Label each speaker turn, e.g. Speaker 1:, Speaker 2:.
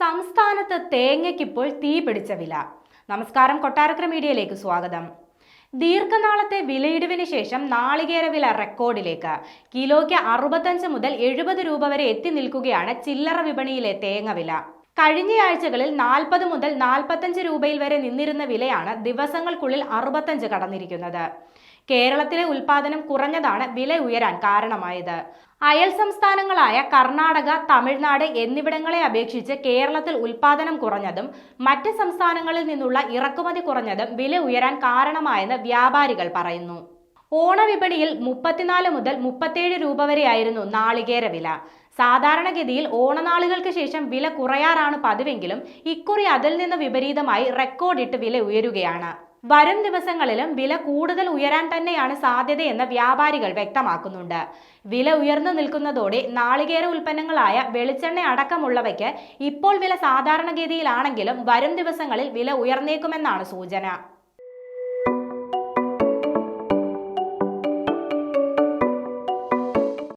Speaker 1: സംസ്ഥാനത്ത് തേങ്ങയ്ക്കിപ്പോൾ തീ പിടിച്ച വില. നമസ്കാരം, കൊട്ടാരക്കര മീഡിയയിലേക്ക് സ്വാഗതം. ദീർഘനാളത്തെ വിലയിടിവിന് ശേഷം നാളികേര വില റെക്കോർഡിലേക്ക്. കിലോയ്ക്ക് 65 മുതൽ 70 രൂപ വരെ എത്തി നിൽക്കുകയാണ് ചില്ലറ വിപണിയിലെ തേങ്ങ വില. കഴിഞ്ഞയാഴ്ചകളിൽ 40 മുതൽ 45 രൂപയിൽ വരെ നിന്നിരുന്ന വിലയാണ് ദിവസങ്ങൾക്കുള്ളിൽ 65 കടന്നിരിക്കുന്നത്. കേരളത്തിലെ ഉൽപാദനം കുറഞ്ഞതാണ് വില ഉയരാൻ കാരണമായത്. അയൽ സംസ്ഥാനങ്ങളായ കർണാടക, തമിഴ്നാട് എന്നിവിടങ്ങളെ അപേക്ഷിച്ച് കേരളത്തിൽ ഉൽപാദനം കുറഞ്ഞതും മറ്റ് സംസ്ഥാനങ്ങളിൽ നിന്നുള്ള ഇറക്കുമതി കുറഞ്ഞതും വില ഉയരാൻ കാരണമായെന്ന് വ്യാപാരികൾ പറയുന്നു. ഓണവിപണിയിൽ 34 മുതൽ 37 രൂപ വരെയായിരുന്നു നാളികേര വില. സാധാരണഗതിയിൽ ഓണനാളുകൾക്ക് ശേഷം വില കുറയാറാണ് പതിവെങ്കിലും ഇക്കുറി അതിൽ നിന്ന് വിപരീതമായി റെക്കോർഡിട്ട് വില ഉയരുകയാണ്. വരും ദിവസങ്ങളിലും വില കൂടുതൽ ഉയരാൻ തന്നെയാണ് സാധ്യതയെന്ന് വ്യാപാരികൾ വ്യക്തമാക്കുന്നുണ്ട്. വില ഉയർന്നു നിൽക്കുന്നതോടെ നാളികേര ഉൽപ്പന്നങ്ങളായ വെളിച്ചെണ്ണ അടക്കമുള്ളവയ്ക്ക് ഇപ്പോൾ വില സാധാരണഗതിയിലാണെങ്കിലും വരും ദിവസങ്ങളിൽ വില ഉയർന്നേക്കുമെന്നാണ് സൂചന.